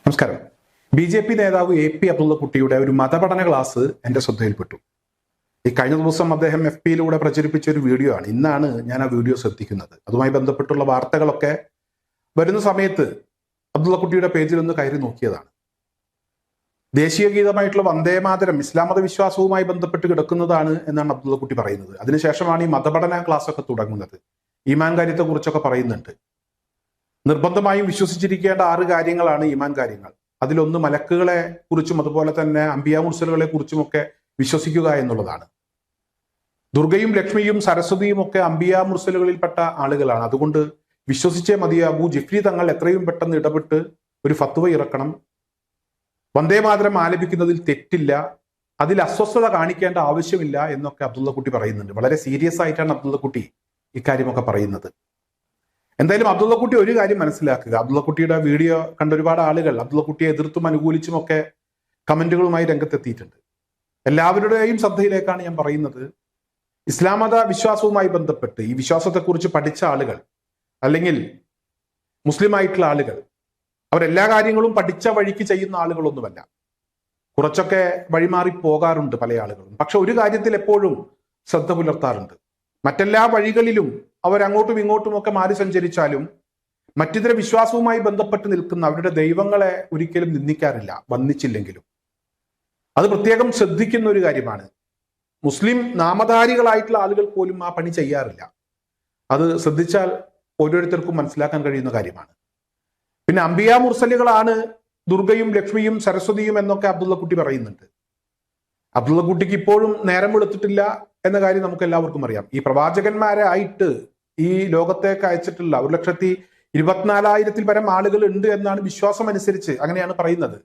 നമസ്കാരം. BJP നേതാവ് AP അബ്ദുള്ളക്കുട്ടിയുടെ ഒരു മതപഠന ക്ലാസ് എൻ്റെ ശ്രദ്ധയിൽപ്പെട്ടു. ഈ കഴിഞ്ഞ ദിവസം അദ്ദേഹം FB-യിലൂടെ പ്രചരിപ്പിച്ച ഒരു വീഡിയോ ആണ്. ഇന്നാണ് ഞാൻ ആ വീഡിയോ ശ്രദ്ധിക്കുന്നത്. അതുമായി ബന്ധപ്പെട്ടുള്ള വാർത്തകളൊക്കെ വരുന്ന സമയത്ത് അബ്ദുള്ളക്കുട്ടിയുടെ പേജിൽ ഒന്ന് കയറി നോക്കിയതാണ്. ദേശീയ ഗീതമായിട്ടുള്ള വന്ദേമാതരം ഇസ്ലാം മതവിശ്വാസവുമായി ബന്ധപ്പെട്ട് കിടക്കുന്നതാണ് എന്നാണ് അബ്ദുള്ളക്കുട്ടി പറയുന്നത്. അതിനുശേഷമാണ് ഈ മതപഠന ക്ലാസ് ഒക്കെ തുടങ്ങുന്നത്. ഈമാൻ കാര്യത്തെക്കുറിച്ചൊക്കെ പറയുന്നുണ്ട്. നിർബന്ധമായും വിശ്വസിച്ചിരിക്കേണ്ട 6 കാര്യങ്ങളാണ് ഈമാൻ കാര്യങ്ങൾ. അതിലൊന്ന് മലക്കുകളെ കുറിച്ചും അതുപോലെ തന്നെ അംബിയാ മുർസലുകളെ കുറിച്ചുമൊക്കെ വിശ്വസിക്കുക എന്നുള്ളതാണ്. ദുർഗയും ലക്ഷ്മിയും സരസ്വതിയും ഒക്കെ അംബിയാ മുർസലുകളിൽപ്പെട്ട ആളുകളാണ്. അതുകൊണ്ട് വിശ്വസിച്ചേ മതിയാകൂ. ജിഫ്രി തങ്ങൾ എത്രയും പെട്ടെന്ന് ഇടപെട്ട് ഒരു ഫത്വ ഇറക്കണം. വന്ദേമാതരം ആലപിക്കുന്നതിൽ തെറ്റില്ല, അതിൽ അസ്വസ്ഥത കാണിക്കേണ്ട ആവശ്യമില്ല എന്നൊക്കെ അബ്ദുള്ളക്കുട്ടി പറയുന്നുണ്ട്. വളരെ സീരിയസ് ആയിട്ടാണ് അബ്ദുള്ളക്കുട്ടി ഇക്കാര്യമൊക്കെ പറയുന്നത്. എന്തായാലും അബ്ദുള്ളക്കുട്ടി ഒരു കാര്യം മനസ്സിലാക്കുക. അബ്ദുള്ളക്കുട്ടിയുടെ വീഡിയോ കണ്ട ഒരുപാട് ആളുകൾ അബ്ദുള്ളക്കുട്ടിയെ എതിർത്തും അനുകൂലിച്ചുമൊക്കെ കമന്റുകളുമായി രംഗത്തെത്തിയിട്ടുണ്ട്. എല്ലാവരുടെയും ശ്രദ്ധയിലേക്കാണ് ഞാൻ പറയുന്നത്. ഇസ്ലാം മത വിശ്വാസവുമായി ബന്ധപ്പെട്ട് ഈ വിശ്വാസത്തെക്കുറിച്ച് പഠിച്ച ആളുകൾ അല്ലെങ്കിൽ മുസ്ലിം ആയിട്ടുള്ള ആളുകൾ അവരെല്ലാ കാര്യങ്ങളും പഠിച്ച വഴിക്ക് ചെയ്യുന്ന ആളുകളൊന്നുമല്ല. കുറച്ചൊക്കെ വഴിമാറി പോകാറുണ്ട് പല ആളുകളും. പക്ഷെ ഒരു കാര്യത്തിൽ എപ്പോഴും ശ്രദ്ധ പുലർത്താറുണ്ട്. മറ്റെല്ലാ വഴികളിലും അവരങ്ങോട്ടും ഇങ്ങോട്ടും ഒക്കെ മാറി സഞ്ചരിച്ചാലും മറ്റിതര വിശ്വാസവുമായി ബന്ധപ്പെട്ട് നിൽക്കുന്ന അവരുടെ ദൈവങ്ങളെ ഒരിക്കലും നിന്ദിക്കാറില്ല, വന്ദിച്ചില്ലെങ്കിലും. അത് പ്രത്യേകം ശ്രദ്ധിക്കുന്ന ഒരു കാര്യമാണ്. മുസ്ലിം നാമധാരികളായിട്ടുള്ള ആളുകൾ പോലും ആ പണി ചെയ്യാറില്ല. അത് ശ്രദ്ധിച്ചാൽ ഓരോരുത്തർക്കും മനസ്സിലാക്കാൻ കഴിയുന്ന കാര്യമാണ്. പിന്നെ അംബിയാ മുർസലുകളാണ് ദുർഗയും ലക്ഷ്മിയും സരസ്വതിയും എന്നൊക്കെ അബ്ദുള്ളക്കുട്ടി പറയുന്നുണ്ട്. അബ്ദുള്ളക്കുട്ടിക്ക് ഇപ്പോഴും നേരം വെളുത്തിട്ടില്ല എന്ന കാര്യം നമുക്ക് എല്ലാവർക്കും അറിയാം. ഈ പ്രവാചകന്മാരെ ആയിട്ട് ഈ ലോകത്തേക്ക് അയച്ചിട്ടുള്ള 1,24,000-ൽ പരം ആളുകൾ ഉണ്ട് എന്നാണ് വിശ്വാസം അനുസരിച്ച്, അങ്ങനെയാണ് പറയുന്നത്.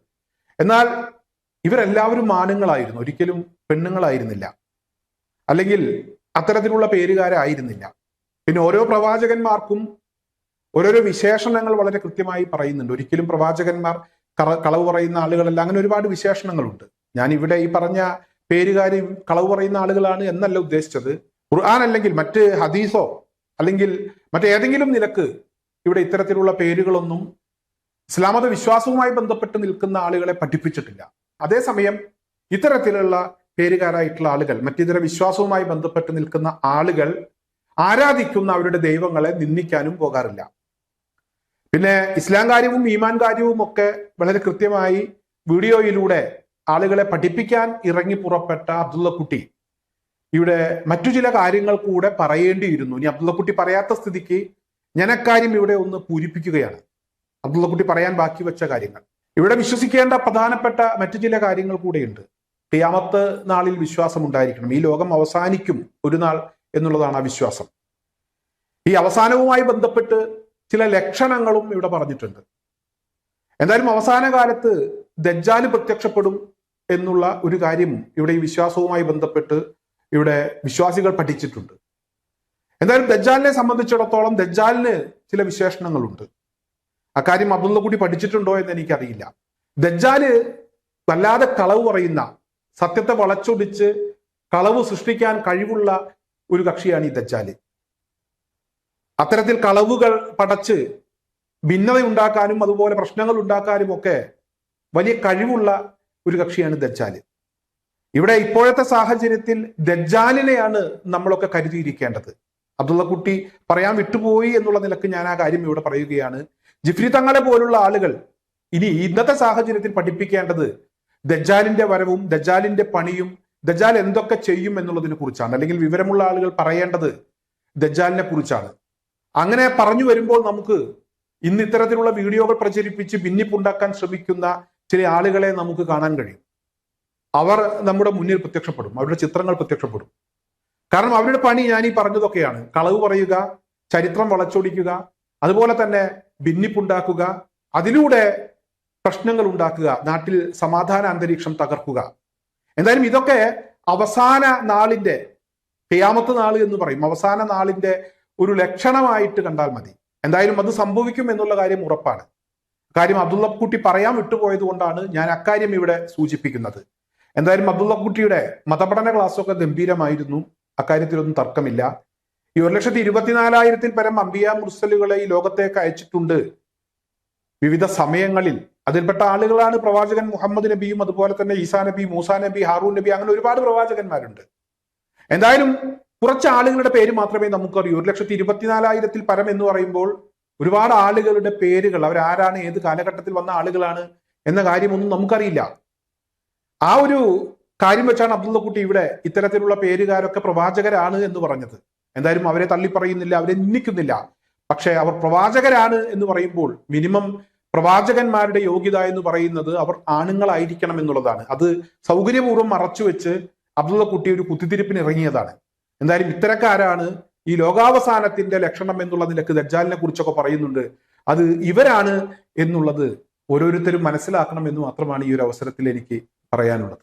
എന്നാൽ ഇവരെല്ലാവരും ആണുങ്ങളായിരുന്നു, ഒരിക്കലും പെണ്ണുങ്ങളായിരുന്നില്ല, അല്ലെങ്കിൽ അത്തരത്തിലുള്ള പേരുകാരായിരുന്നില്ല. പിന്നെ ഓരോ പ്രവാചകന്മാർക്കും ഓരോരോ വിശേഷണങ്ങൾ വളരെ കൃത്യമായി പറയുന്നുണ്ട്. ഒരിക്കലും പ്രവാചകന്മാർ കളവ് പറയുന്ന ആളുകളല്ല, അങ്ങനെ ഒരുപാട് വിശേഷണങ്ങളുണ്ട്. ഞാൻ ഇവിടെ ഈ പറഞ്ഞ പേരുകാരും കളവ് പറയുന്ന ആളുകളാണ് എന്നല്ല ഉദ്ദേശിച്ചത്. ഖുർആൻ അല്ലെങ്കിൽ മറ്റ് ഹദീസോ അല്ലെങ്കിൽ മറ്റേതെങ്കിലും നിലക്ക് ഇവിടെ ഇത്തരത്തിലുള്ള പേരുകളൊന്നും ഇസ്ലാം മത വിശ്വാസവുമായി ബന്ധപ്പെട്ട് നിൽക്കുന്ന ആളുകളെ പഠിപ്പിച്ചിട്ടില്ല. അതേസമയം ഇത്തരത്തിലുള്ള പേരുകാരായിട്ടുള്ള ആളുകൾ, മറ്റിതര വിശ്വാസവുമായി ബന്ധപ്പെട്ട് നിൽക്കുന്ന ആളുകൾ ആരാധിക്കുന്ന അവരുടെ ദൈവങ്ങളെ നിന്ദിക്കാനും പോകാറില്ല. പിന്നെ ഇസ്ലാം കാര്യവും ഈമാൻ കാര്യവും ഒക്കെ വളരെ കൃത്യമായി വീഡിയോയിലൂടെ ആളുകളെ പഠിപ്പിക്കാൻ ഇറങ്ങി പുറപ്പെട്ട അബ്ദുള്ളക്കുട്ടി ഇവിടെ മറ്റു ചില കാര്യങ്ങൾ കൂടെ പറയേണ്ടിയിരുന്നു. ഇനി അബ്ദുള്ളക്കുട്ടി പറയാത്ത സ്ഥിതിക്ക് ഞാൻ അക്കാര്യം ഇവിടെ ഒന്ന് പൂരിപ്പിക്കുകയാണ്. അബ്ദുള്ളക്കുട്ടി പറയാൻ ബാക്കി വെച്ച കാര്യങ്ങൾ. ഇവിടെ വിശ്വസിക്കേണ്ട പ്രധാനപ്പെട്ട മറ്റു ചില കാര്യങ്ങൾ കൂടെയുണ്ട്. ഖിയാമത്ത് നാളിൽ വിശ്വാസം ഉണ്ടായിരിക്കണം. ഈ ലോകം അവസാനിക്കും ഒരു നാൾ എന്നുള്ളതാണ് ആ വിശ്വാസം. ഈ അവസാനവുമായി ബന്ധപ്പെട്ട് ചില ലക്ഷണങ്ങളും ഇവിടെ പറഞ്ഞിട്ടുണ്ട്. എന്തായാലും അവസാന കാലത്ത് ദജ്ജാല് പ്രത്യക്ഷപ്പെടും എന്നുള്ള ഒരു കാര്യം ഇവിടെ ഈ വിശ്വാസവുമായി ബന്ധപ്പെട്ട് ഇവിടെ വിശ്വാസികൾ പഠിച്ചിട്ടുണ്ട്. എന്തായാലും ദജ്ജാലിനെ സംബന്ധിച്ചിടത്തോളം ദജ്ജാലിന് ചില വിശേഷണങ്ങളുണ്ട്. അക്കാര്യം അബ്ദുള്ളക്കുട്ടി പഠിച്ചിട്ടുണ്ടോ എന്ന് എനിക്കറിയില്ല. ദജ്ജാല് വല്ലാതെ കളവ് പറയുന്ന, സത്യത്തെ വളച്ചൊടിച്ച് കളവ് സൃഷ്ടിക്കാൻ കഴിവുള്ള ഒരു കക്ഷിയാണ് ഈ ദജ്ജാല്. അത്തരത്തിൽ കളവുകൾ പടച്ച് ഭിന്നത ഉണ്ടാക്കാനും അതുപോലെ പ്രശ്നങ്ങൾ ഉണ്ടാക്കാനും ഒക്കെ വലിയ കഴിവുള്ള ഒരു കക്ഷിയാണ് ദജ്ജാല്. ഇവിടെ ഇപ്പോഴത്തെ സാഹചര്യത്തിൽ ദജ്ജാലിനെയാണ് നമ്മളൊക്കെ കരുതിയിരിക്കേണ്ടത്. അബ്ദുള്ളക്കുട്ടി പറയാൻ വിട്ടുപോയി എന്നുള്ള നിലക്ക് ഞാൻ ആ കാര്യം ഇവിടെ പറയുകയാണ്. ജിഫ്രി തങ്ങളെ പോലുള്ള ആളുകൾ ഇനി ഇന്നത്തെ സാഹചര്യത്തിൽ പഠിപ്പിക്കേണ്ടത് ദജ്ജാലിന്റെ വരവും ദജ്ജാലിന്റെ പണിയും ദജ്ജാൽ എന്തൊക്കെ ചെയ്യും എന്നുള്ളതിനെ കുറിച്ചാണ്. അല്ലെങ്കിൽ വിവരമുള്ള ആളുകൾ പറയേണ്ടത് ദജ്ജാലിനെ കുറിച്ചാണ്. അങ്ങനെ പറഞ്ഞു വരുമ്പോൾ നമുക്ക് ഇന്ന് ഇത്തരത്തിലുള്ള വീഡിയോകൾ പ്രചരിപ്പിച്ച് ഭിന്നിപ്പുണ്ടാക്കാൻ ശ്രമിക്കുന്ന ചില ആളുകളെ നമുക്ക് കാണാൻ കഴിയും. അവർ നമ്മുടെ മുന്നിൽ പ്രത്യക്ഷപ്പെടും, അവരുടെ ചിത്രങ്ങൾ പ്രത്യക്ഷപ്പെടും. കാരണം അവരുടെ പണി ഞാൻ ഈ പറഞ്ഞതൊക്കെയാണ്. കളവ് പറയുക, ചരിത്രം വളച്ചൊടിക്കുക, അതുപോലെ തന്നെ ഭിന്നിപ്പുണ്ടാക്കുക, അതിലൂടെ പ്രശ്നങ്ങൾ ഉണ്ടാക്കുക, നാട്ടിൽ സമാധാന അന്തരീക്ഷം തകർക്കുക. എന്തായാലും ഇതൊക്കെ അവസാന നാളിന്റെ, ഖിയാമത്ത് നാൾ എന്ന് പറയും, അവസാന നാളിന്റെ ഒരു ലക്ഷണമായിട്ട് കണ്ടാൽ മതി. എന്തായാലും അത് സംഭവിക്കും എന്നുള്ള കാര്യം ഉറപ്പാണ്. കാര്യം അബ്ദുള്ളക്കുട്ടി പറയാൻ വിട്ടുപോയത് കൊണ്ടാണ് ഞാൻ അക്കാര്യം ഇവിടെ സൂചിപ്പിക്കുന്നത്. എന്തായാലും അബ്ദുള്ളക്കുട്ടിയുടെ മതപഠന ക്ലാസ്സൊക്കെ ഗംഭീരമായിരുന്നു, അക്കാര്യത്തിലൊന്നും തർക്കമില്ല. ഈ 1,24,000-ൽ പരം അംബിയാ മുർസലുകളെ ഈ ലോകത്തേക്ക് അയച്ചിട്ടുണ്ട്. വിവിധ സമയങ്ങളിൽ അതിൽപ്പെട്ട ആളുകളാണ് പ്രവാചകൻ മുഹമ്മദ് നബിയും അതുപോലെ തന്നെ ഈസാ നബി, മൂസാ നബി, ഹാറൂൻ നബി, അങ്ങനെ ഒരുപാട് പ്രവാചകന്മാരുണ്ട്. എന്തായാലും കുറച്ച് ആളുകളുടെ പേര് മാത്രമേ നമുക്കറിയൂ. 1,24,000-ൽ പരം എന്ന് പറയുമ്പോൾ ഒരുപാട് ആളുകളുടെ പേരുകൾ, അവരാരാണ്, ഏത് കാലഘട്ടത്തിൽ വന്ന ആളുകളാണ് എന്ന കാര്യമൊന്നും നമുക്കറിയില്ല. ആ ഒരു കാര്യം വെച്ചാണ് അബ്ദുള്ള കുട്ടി ഇവിടെ ഇത്തരത്തിലുള്ള പേരുകാരൊക്കെ പ്രവാചകരാണ് എന്ന് പറഞ്ഞത്. എന്തായാലും അവരെ തള്ളിപ്പറയുന്നില്ല, അവരെ നിന്ദിക്കുന്നില്ല. പക്ഷെ അവർ പ്രവാചകരാണ് എന്ന് പറയുമ്പോൾ മിനിമം പ്രവാചകന്മാരുടെ യോഗ്യത എന്ന് പറയുന്നത് അവർ ആണുങ്ങളായിരിക്കണം എന്നുള്ളതാണ്. അത് സൗകര്യപൂർവ്വം മറച്ചുവെച്ച് അബ്ദുള്ള കുട്ടി ഒരു കുത്തിത്തിരിപ്പിന് ഇറങ്ങിയതാണ്. എന്തായാലും ഇത്തരക്കാരാണ് ഈ ലോകാവസാനത്തിന്റെ ലക്ഷണം എന്നുള്ള നിലക്ക് ദജ്ജാലിനെ കുറിച്ചൊക്കെ പറയുന്നുണ്ട്. അത് ഇവരാണ് എന്നുള്ളത് ഓരോരുത്തരും മനസ്സിലാക്കണം എന്ന് മാത്രമാണ് ഈ ഒരു അവസരത്തിൽ എനിക്ക് പറയാനുള്ളത്.